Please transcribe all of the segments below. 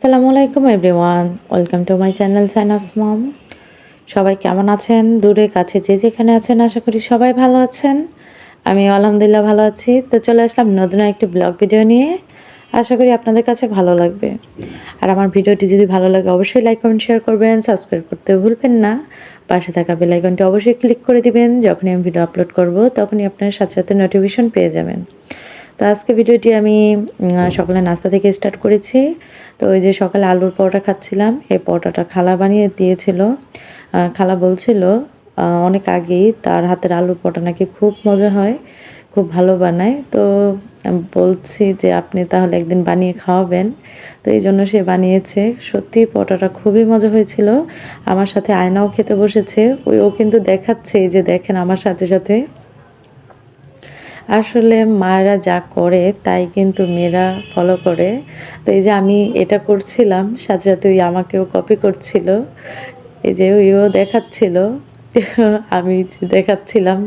আসসালামু আলাইকুম everyone, welcome to my channel সাইনাস মম। সবাই কেমন আছেন? দূরে কাছে যে যেখানে আছেন, আশা করি সবাই ভালো আছেন। আমি আলহামদুলিল্লাহ ভালো আছি। তো চলে আসলাম নতুন একটি ব্লগ ভিডিও নিয়ে। আশা করি আপনাদের কাছে ভালো লাগবে। আর আমার ভিডিওটি যদি ভালো লাগে অবশ্যই লাইক কমেন্ট শেয়ার করবেন, সাবস্ক্রাইব করতে ভুলবেন না। পাশে থাকা বেল আইকনটি অবশ্যই ক্লিক করে দিবেন। যখনই আমি ভিডিও আপলোড করব তখনই আপনার সাথে সাথে নোটিফিকেশন পেয়ে যাবেন। তো আজকে ভিডিওটি আমি সকালে নাস্তা থেকে স্টার্ট করেছি। তো ওই যে সকালে আলুর পরোটা খাচ্ছিলাম, এই পরোটাটা খালা বানিয়ে দিয়েছিল। খালা বলছিল অনেক আগেই তার হাতের আলুর পরোটা নাকি খুব মজা হয়, খুব ভালো বানায়। তো বলছি যে আপনি তাহলে একদিন বানিয়ে খাওয়াবেন। তো এই জন্য সে বানিয়েছে। সত্যিই পরোটাটা খুবই মজা হয়েছিল। আমার সাথে আয়নাও খেতে বসেছে। ও কিন্তু দেখাচ্ছে এই যে দেখেন আমার সাথে সাথে। আসলে মায়েরা যা করে তাই কিন্তু মেয়েরা ফলো করে। তো এই যে আমি এটা করছিলাম, সাথে সাথে ওই আমাকেও কপি করছিল। এই যে ওইও দেখাচ্ছিল, আমি যে দেখাচ্ছিলাম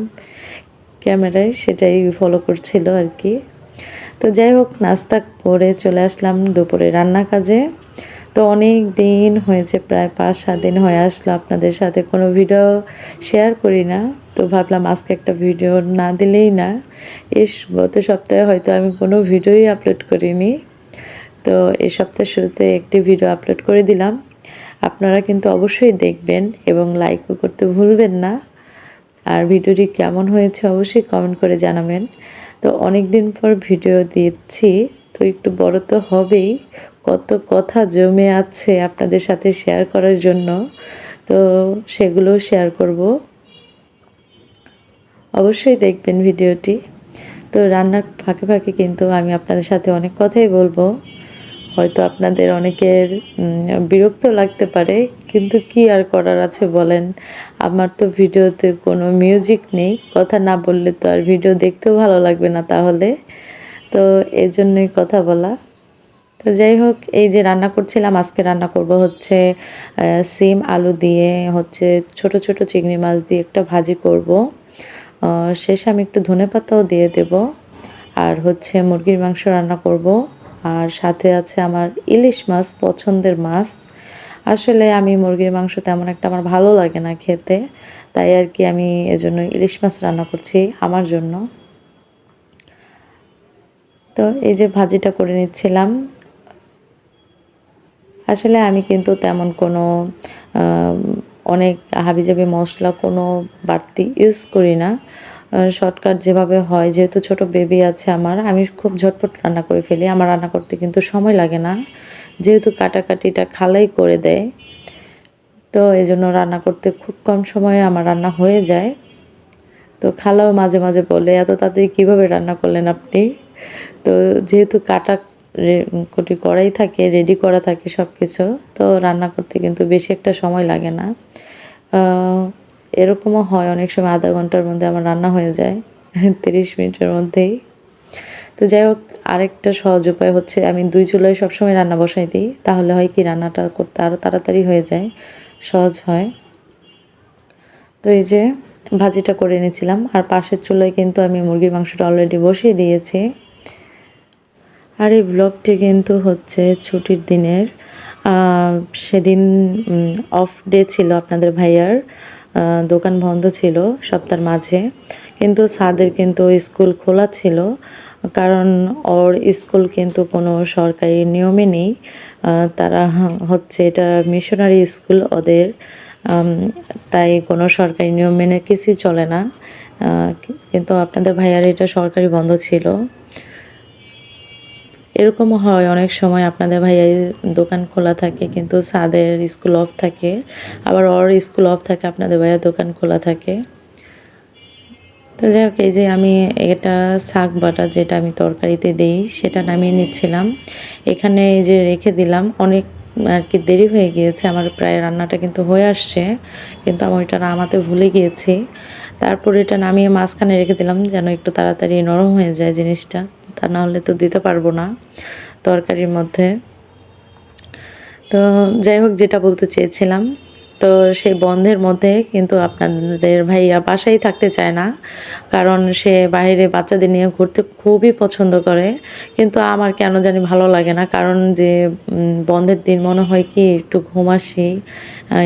ক্যামেরায় সেটাই ফলো করছিল আর কি। তো যাই হোক, নাস্তা করে চলে আসলাম দুপুরে রান্নার কাজে। তো অনেক দিন হয়েছে, প্রায় 5-7 দিন হয়ে আসলো আপনাদের সাথে কোনো ভিডিও শেয়ার করি না। তো ভাবলাম আজকে একটা ভিডিও না দিলেই না। গত সপ্তাহে হয়তো আমি কোনো ভিডিওই আপলোড করিনি। তো এই সপ্তাহের শুরুতে একটি ভিডিও আপলোড করে দিলাম। আপনারা কিন্তু অবশ্যই দেখবেন এবং লাইকও করতে ভুলবেন না। আর ভিডিওটি কেমন হয়েছে অবশ্যই কমেন্ট করে জানাবেন। তো অনেক দিন পর ভিডিও দিচ্ছি, তো একটু বড় তো হবেই। কত কথা জমে আছে আপনাদের সাথে শেয়ার করার জন্য, তো সেগুলো শেয়ার করব। অবশ্যই দেখবেন ভিডিওটি। তো রান্নার ফাঁকে ফাঁকে কিন্তু আমি আপনাদের সাথে অনেক কথাই বলবো। হয়তো আপনাদের অনেকের বিরক্ত লাগতে পারে, কিন্তু কি আর করার আছে বলেন। আমার তো ভিডিওতে কোনো মিউজিক নেই, কথা না বললে তো আর ভিডিও দেখতেও ভালো লাগবে না তাহলে। তো এই জন্যই কথা বলা। তো যাই হোক, এই যে রান্না করছিলাম, আজকে রান্না করব হচ্ছে সিম আলু দিয়ে, হচ্ছে ছোট ছোট চিংড়ি মাছ দিয়ে একটা ভাজি করব। শেষে আমি একটু ধনেপাতাও দিয়ে দেব। আর হচ্ছে মুরগির মাংস রান্না করব। আর সাথে আছে আমার ইলিশ মাছ, পছন্দের মাছ। আসলে আমি মুরগির মাংস তেমন একটা আমার ভালো লাগে না খেতে, তাই আর কি আমি এজন্য ইলিশ মাছ রান্না করছি আমার জন্য। তো এই যে ভাজিটা করে নিচ্ছিলাম। আসলে আমি কিন্তু তেমন কোনো অনেক হাবিজাবি মশলা কোনো বাড়তি ইউজ করি না। শর্টকাট যেভাবে হয়, যেহেতু ছোট বেবি আছে আমার, আমি খুব ঝটপট রান্না করে ফেলি। আমার রান্না করতে কিন্তু সময় লাগে না, যেহেতু কাটাকাটিটা খালাই করে দেয়। তো এই জন্য রান্না করতে খুব কম সময়ে আমার রান্না হয়ে যায়। তো খালাও মাঝে মাঝে বলে, এত তাড়াতাড়ি কীভাবে রান্না করলেন আপনি? তো যেহেতু কুটি করাই থাকে, রেডি করা থাকে সব কিছু, তো রান্না করতে কিন্তু বেশি একটা সময় লাগে না। এরকমও হয় অনেক সময় আধা ঘন্টার মধ্যে আমার রান্না হয়ে যায়, 30 মিনিটের মধ্যেই। তো যাই হোক, আরেকটা সহজ উপায় হচ্ছে আমি 2 চুলায় সবসময় রান্না বসাই দিই। তাহলে হয় কি, রান্নাটা করতে আরও তাড়াতাড়ি হয়ে যায়, সহজ হয়। তো এই যে ভাজিটা করে নিয়েছিলাম, আর পাশের চুলায় কিন্তু আমি মুরগির মাংসটা অলরেডি বসিয়ে দিয়েছি। আর এই ব্লগটি কিন্তু হচ্ছে ছুটির দিনের। সেদিন অফ ডে ছিল আপনাদের ভাইয়ার, দোকান বন্ধ ছিল সপ্তাহের মাঝে। কিন্তু স্যারদের কিন্তু স্কুল খোলা ছিল, কারণ ওর স্কুল কিন্তু কোনো সরকারি নিয়মে নেই। তারা হচ্ছে এটা মিশনারি স্কুল ওদের, তাই কোনো সরকারি নিয়ম মেনে কিছুই চলে না। কিন্তু আপনাদের ভাইয়ার এটা সরকারি বন্ধ ছিল। এরকমও হয় অনেক সময়, আপনাদের ভাইয়ার দোকান খোলা থাকে কিন্তু স্যারদের স্কুল অফ থাকে, আবার ওর স্কুল অফ থাকে, আপনাদের ভাইয়ার দোকান খোলা থাকে। তো যাই হোক, এই যে আমি এটা শাক বাটা যেটা আমি তরকারিতে দিই সেটা নামিয়ে নিচ্ছিলাম। এখানে এই যে রেখে দিলাম, অনেক আর কি দেরি হয়ে গিয়েছে, আমার প্রায় রান্নাটা কিন্তু হয়ে আসছে, কিন্তু আমি ওইটা নামাতে ভুলে গিয়েছি। তারপর এটা নামিয়ে মাঝখানে রেখে দিলাম যেন একটু তাড়াতাড়ি নরম হয়ে যায় জিনিসটা, তা না হলে তো দিতে পারবো না তরকারির মধ্যে। তো যাই হোক, যেটা বলতে চেয়েছিলাম, তো সেই বন্ধের মধ্যে কিন্তু আপনাদের ভাইয়া বাসায় থাকতে চায় না, কারণ সে বাইরে বাচ্চাদের নিয়ে ঘুরতে খুবই পছন্দ করে। কিন্তু আমার কেন জানি ভালো লাগে না, কারণ যে বন্ধের দিন মনে হয় কি একটু ঘুম আসি,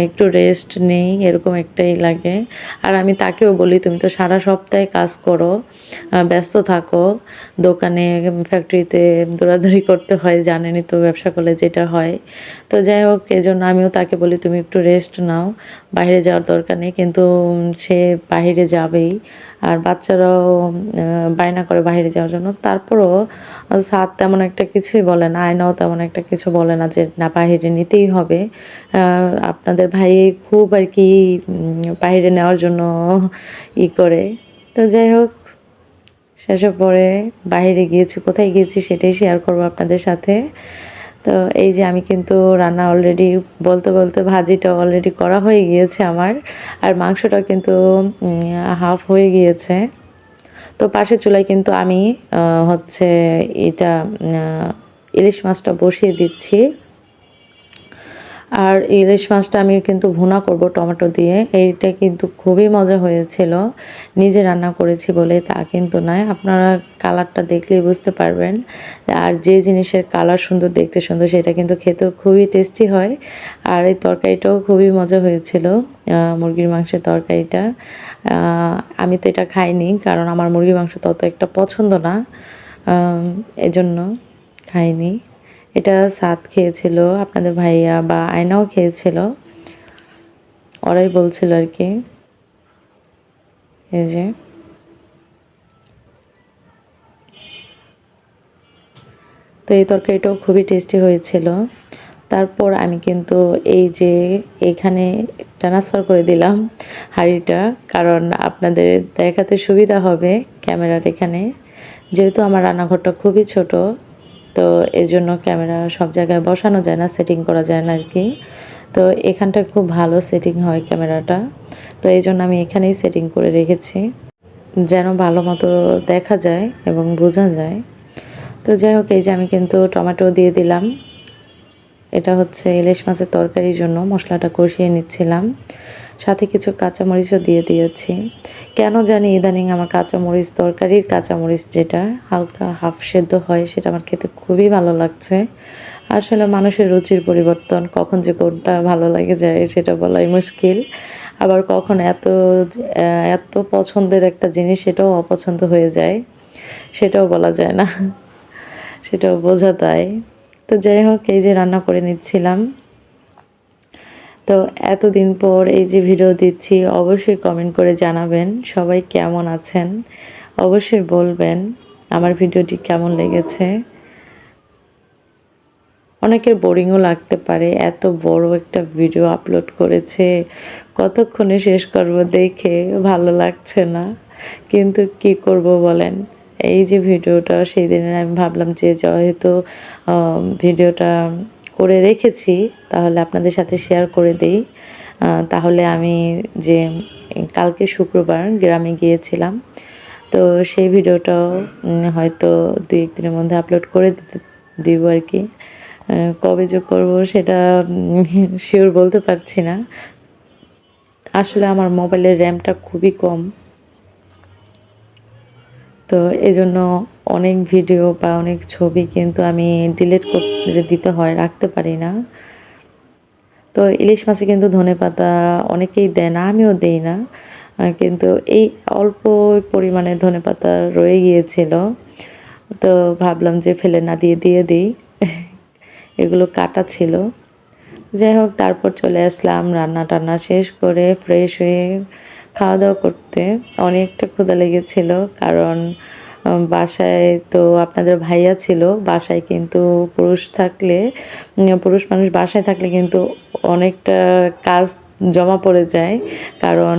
একটু রেস্ট নেই, এরকম একটাই লাগে। আর আমি তাকেও বলি তুমি তো সারা সপ্তাহে কাজ করো, ব্যস্ত থাকো, দোকানে ফ্যাক্টরিতে দৌড়াদৌড়ি করতে হয়, জানেনই তো ব্যবসা করলে যেটা হয়। তো যাই হোক, এজন্য আমিও তাকে বলি তুমি একটু রেস্ট নাও, বাইরে যাওয়ার দরকার নেই। কিন্তু সে বাইরে যাবেই, আর বাচ্চারাও বায়না করে বাইরে যাওয়ার জন্য। তারপরও স্যার তেমন একটা কিছুই বলে না, আয়নাও তেমন একটা কিছু বলে না যে না বাইরে নিতেই হবে। আপনাদের ভাই খুব আর কি বাইরে নেওয়ার জন্য করে। তো যাই হোক, শেষে পরে বাইরে গিয়েছি, কোথায় গিয়েছি সেটাই শেয়ার করবো আপনাদের সাথে। তো এই যে আমি কিন্তু রান্না অলরেডি বলতে বলতে ভাজিটা অলরেডি করা হয়ে গিয়েছে আমার, আর মাংসটাও কিন্তু হাফ হয়ে গিয়েছে। তো পাশের চুলায় কিন্তু আমি হচ্ছে এটা ইলিশ মাছটা বসিয়ে দিচ্ছি। আর ইলিশ মাছটা আমি কিন্তু ভুনা করব টমেটো দিয়ে। এইটা কিন্তু খুবই মজা হয়েছিল। নিজে রান্না করেছি বলে তা কিন্তু নয়। আপনারা কালারটা দেখলেই বুঝতে পারবেন। আর যে জিনিসের কালার সুন্দর, দেখতে সুন্দর, সেটা কিন্তু খেতেও খুবই টেস্টি হয়। আর এই তরকারিটাও খুবই মজা হয়েছিল, মুরগির মাংসের তরকারিটা। আমি তো এটা খাইনি, কারণ আমার মুরগির মাংস তত একটা পছন্দ না, এজন্য খাইনি। এটা সাদ খেয়েছিল, আপনাদের ভাইয়া বা আয়নাও খেয়েছিল, ওরাই বলছিল আর কি। এই যে তো এই তরকারিটাও খুবই টেস্টি হয়েছিল। তারপর আমি কিন্তু এই যে এখানে ট্রান্সফার করে দিলাম হাঁড়িটা, কারণ আপনাদের দেখাতে সুবিধা হবে ক্যামেরার এখানে। যেহেতু আমার রান্নাঘরটা খুবই ছোট, তো এই জন্য ক্যামেরা সব জায়গায় বসানো যায় না, সেটিং করা যায় না আর কি। তো এখানটা খুব ভালো সেটিং হয় ক্যামেরাটা, তো এই জন্য আমি এখানেই সেটিং করে রেখেছি, যেন ভালো মতো দেখা যায় এবং বোঝা যায়। তো যাই হোক, এই যে আমি কিন্তু টমেটো দিয়ে দিলাম। এটা হচ্ছে ইলিশ মাছের তরকারির জন্য মশলাটা কষিয়ে নিচ্ছিলাম, সাথে কিছু কাঁচামরিচও দিয়ে দিয়েছি। কেন জানি ইদানিং আমার কাঁচামরিচ, তরকারির কাঁচামরিচ যেটা হালকা হাফ সেদ্ধ হয়, সেটা আমার খেতে খুবই ভালো লাগছে। আসলে মানুষের রুচির পরিবর্তন, কখন যে কোনটা ভালো লাগে যায় সেটা বলাই মুশকিল। আবার কখন এত পছন্দের একটা জিনিস সেটাও অপছন্দ হয়ে যায়, সেটাও বলা যায় না, সেটাও বোঝা তাই। তো যাই হোক, এই যে রান্না করে নিচ্ছিলাম। তো এতদিন পর এই যে ভিডিও দিচ্ছি, অবশ্যই কমেন্ট করে জানাবেন সবাই কেমন আছেন, অবশ্যই বলবেন আমার ভিডিওটি কেমন লেগেছে। অনেকের বোরিংও লাগতে পারে, এত বড় একটা ভিডিও আপলোড করেছে, কতক্ষণে শেষ করব দেখে ভালো লাগছে না, কিন্তু কি করব বলেন। এই যে ভিডিওটা সেই দিনের আমি ভাবলাম যে যেহেতু ভিডিওটা করে রেখেছি, তাহলে আপনাদের সাথে শেয়ার করে দেই। তাহলে আমি যে কালকে শুক্রবার গ্রামে গিয়েছিলাম, তো সেই ভিডিওটাও হয়তো ২-১ দিনের মধ্যে আপলোড করে দিব আর কি। কবে যে করব সেটা শিওর বলতে পারছি না। আসলে আমার মোবাইলের র্যামটা খুবই কম, তো এজন্য অনেক ভিডিও বা অনেক ছবি কিন্তু আমি ডিলিট করে দিতে হয়, রাখতে পারি না। তো ইলিশ মাছে কিন্তু ধনেপাতা অনেকেই দেয় না, আমিও দেই না। কিন্তু এই অল্প পরিমাণে ধনেপাতা রয়ে গিয়েছিল, তো ভাবলাম যে ফেলে না দিয়ে দিয়ে দিই। এগুলো কাটা ছিল। যাই হোক, তারপর চলে আসলাম রান্না-টান্না শেষ করে ফ্রেশ হয়ে খাওয়া-দাওয়া করতে। অনেকটা ক্ষুধা লেগেছিল, কারণ বাসায় তো আপনাদের ভাইয়া ছিল। বাসায় কিন্তু পুরুষ মানুষ বাসায় থাকলে কিন্তু অনেকটা কাজ জমা পড়ে যায়। কারণ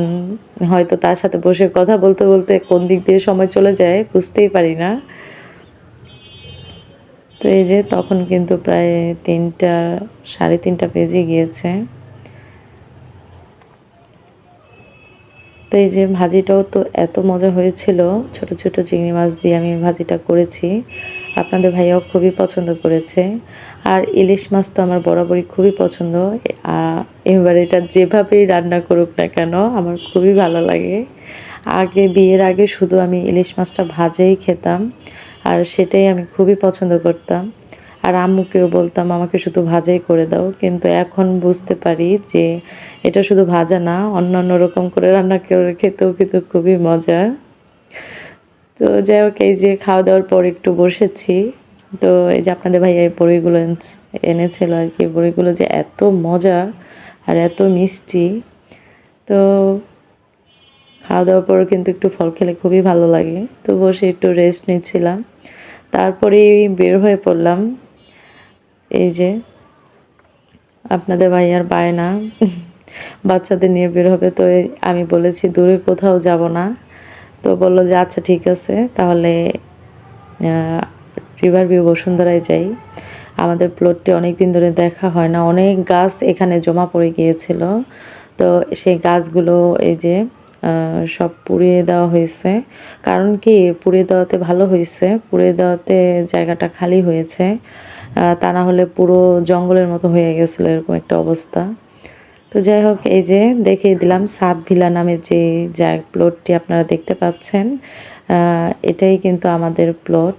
হয়তো তার সাথে বসে কথা বলতে বলতে কোন দিক দিয়ে সময় চলে যায় বুঝতেই পারি না। তো এই যে তখন কিন্তু প্রায় ৩টা, ৩:৩০ বেজে গিয়েছে। তো এই যে ভাজিটাও তো এত মজা হয়েছিল, ছোট ছোট চিংড়ি মাছ দিয়ে আমি ভাজিটা করেছি। আপনাদের ভাইয়াও খুবই পছন্দ করেছে। আর ইলিশ মাছ তো আমার বরাবরই খুবই পছন্দ। আ এবার এটা যেভাবেই রান্না করুক না কেন আমার খুবই ভালো লাগে। বিয়ের আগে শুধু আমি ইলিশ মাছটা ভাজেই খেতাম। আর সেটাই আমি খুবই পছন্দ করতাম। আর আম্মুকেও বলতাম আমাকে শুধু ভাজাই করে দাও। কিন্তু এখন বুঝতে পারি যে এটা শুধু ভাজা না, অন্যান্য রকম করে রান্না করে খেতেও কিন্তু খুবই মজা। তো যাই হোক এই যে খাওয়া-দাওয়ার পর একটু বসেছি। তো এই যে আপনাদের ভাইয়া এই বড়িগুলো এনেছিল আরকি। বড়িগুলো যে এত মজা আর এত মিষ্টি। তো খাওয়া-দাওয়ার পরও কিন্তু একটু ফল খেলে খুবই ভালো লাগে। তো বসে একটু রেস্ট নিচ্ছিলাম। তারপরেই বের হয়ে পড়লাম। এই যে আপনাদের ভাইয়ার বায়না বাচ্চাদের নিয়ে বের হবে। তো আমি বলেছি দূরে কোথাও যাব না। তো বলল যে আচ্ছা ঠিক আছে তাহলে আ রিভার ভিউ বসুন্ধরায় যাই। আমাদের প্লটটি অনেকদিন ধরে দেখা হয় না। অনেক গাছ এখানে জমা পড়ে গিয়েছিল। তো সেই গাছগুলো এই যে আ সব পুড়িয়ে দেওয়া হয়েছে। কারণ কি পুড়িয়ে দেওয়াতে ভালো হইছে। পুড়িয়ে দেওয়াতে জায়গাটা খালি হয়েছে। তা না হলে পুরো জঙ্গলের মতো হয়ে গেছিল এরকম একটা অবস্থা। তো যাই হোক এই যে দেখিয়ে দিলাম সাত ভিলা নামে যে প্লটটি আপনারা দেখতে পাচ্ছেন। এটাই কিন্তু আমাদের প্লট।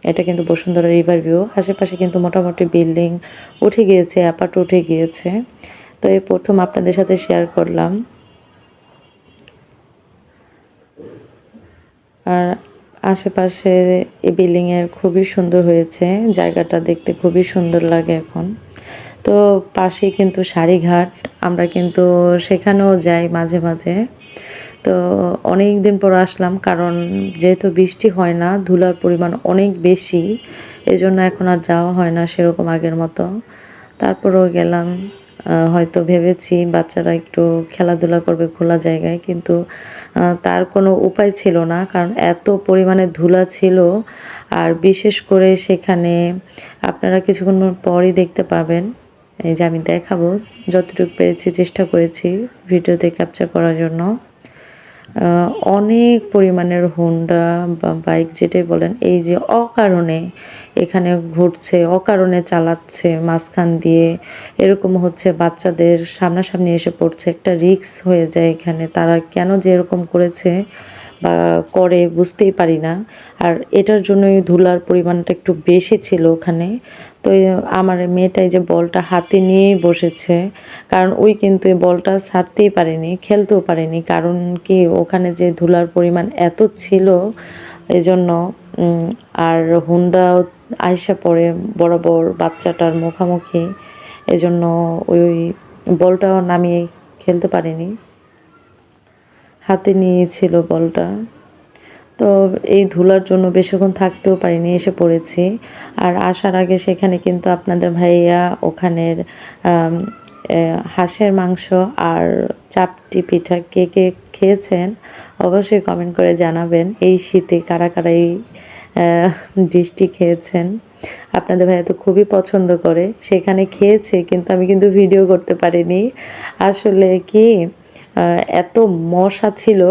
এটা কিন্তু বসুন্ধরা রিভার ভিউ। আশেপাশে কিন্তু মোটামুটি বিল্ডিং উঠে গিয়েছে, অ্যাপার্ট উঠে গিয়েছে। তো এই ১ম আপনাদের সাথে শেয়ার করলাম। আর আশেপাশে এই বিল্ডিংয়ের খুবই সুন্দর হয়েছে। জায়গাটা দেখতে খুবই সুন্দর লাগে এখন। তো পাশেই কিন্তু শাড়িঘাট। আমরা কিন্তু সেখানেও যাই মাঝে, মাঝে। তো অনেকদিন পর আসলাম কারণ যেহেতু বৃষ্টি হয় না, ধুলার পরিমাণ অনেক বেশি। এজন্য এখন আর যাওয়া হয় না সেরকম আগের মতো। তারপরেও গেলাম। হয়তো ভেবেছি বাচ্চারা একটু খেলাধুলা করবে খোলা জায়গায় কিন্তু তার কোনো উপায় ছিল না। কারণ এত পরিমাণে ধুলা ছিল আর বিশেষ করে সেখানে আপনারা কিছুক্ষণ পরই দেখতে পাবেন। এই যে আমি দেখাবো যতটুকু পেরেছি চেষ্টা করেছি ভিডিওতে ক্যাপচার করার জন্য। আ অনেক পরিমাণের হোন্ডা বা বাইক যেটাই বলেন এই যে অকারণে এখানে ঘুরছে, অকারণে চালাচ্ছে মাঝখান দিয়ে। এরকম হচ্ছে বাচ্চাদের সামনাসামনি এসে পড়ছে। একটা রিস্ক হয়ে যায় এখানে। তারা কেন যে এরকম করেছে বা করে বুঝতেই পারি না। আর এটার জন্যই ধুলার পরিমাণটা একটু বেশি ছিল ওখানে। তো আমার মেয়েটা এই যে বলটা হাতে নিয়েই বসেছে। কারণ ওই কিন্তু এই বলটা ছাড়তেই পারেনি, খেলতেও পারেনি। কারণ কি ওখানে যে ধুলার পরিমাণ এত ছিল এজন্য উম আর হুন্ডাও আইসা পড়ে বরাবর বাচ্চাটার মুখামুখি। এজন্য ওই বলটাও নামিয়ে খেলতে পারেনি। হাতে নিয়েছিল বলটা। তো এই ধুলার জন্য বেশিক্ষণ থাকতেও পারিনি, এসে পড়েছি। আর আসার আগে সেখানে কিন্তু আপনাদের ভাইয়া ওখানের আম হাঁসের মাংস আর চাপটি পিঠা কে, কে খেয়েছেন অবশ্যই কমেন্ট করে জানাবেন। এই শীতে কারা, কারা এই ডিশটি খেয়েছেন। আপনাদের ভাইয়া তো খুবই পছন্দ করে। সেখানে খেয়েছে কিন্তু আমি কিন্তু ভিডিও করতে পারিনি। আসলে কি এত মশা ছিল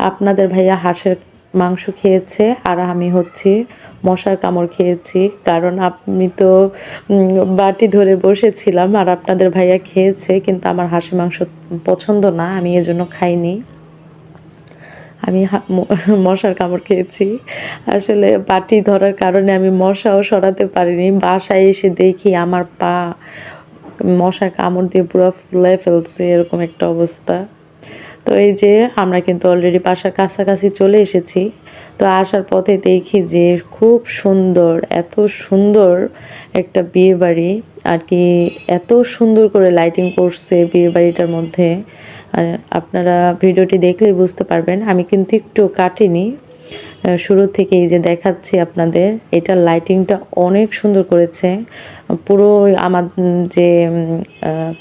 আপনাদের ভাইয়া হাঁসের মাংস খেয়েছে আর আমি হচ্ছে মশার কামড় খেয়েছি। কারণ আমি তো বাটি ধরে বসেছিলাম আর আপনাদের ভাইয়া খেয়েছে কিন্তু আমার হাঁসের মাংস পছন্দ না। আমি এজন্য খাইনি। আমি মশার কামড় খেয়েছি। আসলে বাটি ধরার কারণে আমি মশাও সরাতে পারিনি। বাসায় এসে দেখি আমার পা মশার কামড় দিয়ে পুরো ফুলে ফেলছে এরকম একটা অবস্থা। তো এই যে আমরা কিন্তু অলরেডি বাসার কাছাকাছি চলে এসেছি। তো আসার পথে দেখি যে খুব সুন্দর, এত সুন্দর একটা বিয়েবাড়ি আর কি এত সুন্দর করে লাইটিং করছে বিয়েবাড়িটার মধ্যে। আর আপনারা ভিডিওটি দেখলেই বুঝতে পারবেন। আমি কিন্তু একটু কাটিনি। শুরু থেকেই যে দেখাচ্ছি আপনাদের এটার লাইটিংটা অনেক সুন্দর করেছে। পুরো আমার যে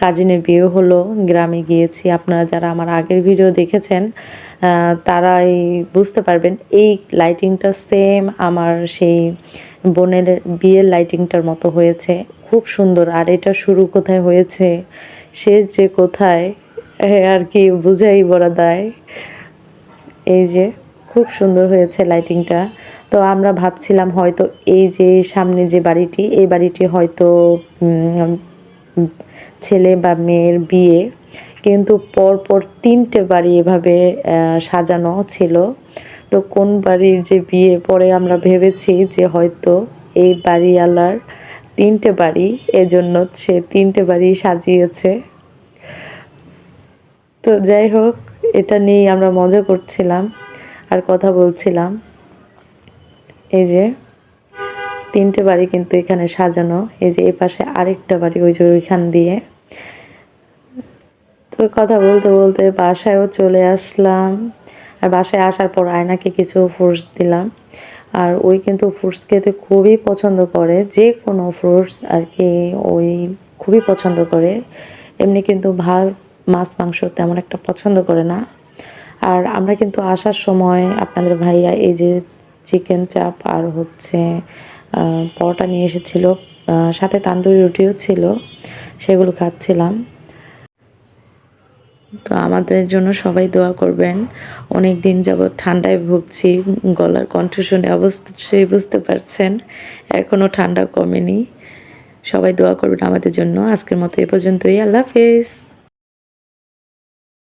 কাজিনের বিয়ে হলো গ্রামে গিয়েছি। আপনারা যারা আমার আগের ভিডিও দেখেছেন তারাই বুঝতে পারবেন। এই লাইটিংটা সেম আমার সেই বোনের বিয়ের লাইটিংটার মতো হয়েছে। খুব সুন্দর। আর এটা শুরু কোথায় হয়েছে, শেষ যে কোথায় আর কি বুঝাই বলা দায়। এই যে খুব সুন্দর হয়েছে লাইটিংটা। তো আমরা ভাবছিলাম হয়তো এই যে সামনে যে বাড়িটি, এই বাড়িটি হয়তো উম উম ছেলে বা মেয়ের বিয়ে। কিন্তু পরপর ৩ টে বাড়ি এভাবে সাজানো ছিল। তো কোন বাড়ির যে বিয়ে পরে আমরা ভেবেছি যে হয়তো এই বাড়িওয়ালার ৩ টে বাড়ি, এজন্য সে ৩ টে বাড়ি সাজিয়েছে। তো যাই হোক, এটা নিয়েই আমরা মজা করছিলাম আর কথা বলছিলাম। এই যে ৩ টে বাড়ি কিন্তু এখানে সাজানো। এই যে এপাশে আরেকটা বাড়ি ওই যে ওইখান দিয়ে। তো কথা বলতে বলতে বাসায়ও চলে আসলাম। আর বাসায় আসার পর আয়নাকে কিছু ফ্রুটস দিলাম। আর ওই কিন্তু ফ্রুটস খেতে খুবই পছন্দ করে, যে কোনো ফ্রুটস আর কি ওই খুবই পছন্দ করে। এমনি কিন্তু ভাত মাছ মাংস তেমন একটা পছন্দ করে না। আর আমরা কিন্তু আসার সময় আপনাদের ভাইয়া এই যে চিকেন চাপ আর হচ্ছে পরোটা নিয়ে এসেছিল, সাথে তান্দুরি রুটিও ছিল, সেগুলো খাচ্ছিলাম। তো আমাদের জন্য সবাই দোয়া করবেন। অনেক দিন যাবৎ ঠান্ডায় ভুগছি, গলার কণ্ঠ শুনে অবশ্যই বুঝতে পারছেন এখনও ঠান্ডা কমেনি। সবাই দোয়া করবেন আমাদের জন্য। আজকের মতো এ পর্যন্তই। আল্লাহ হাফেজ।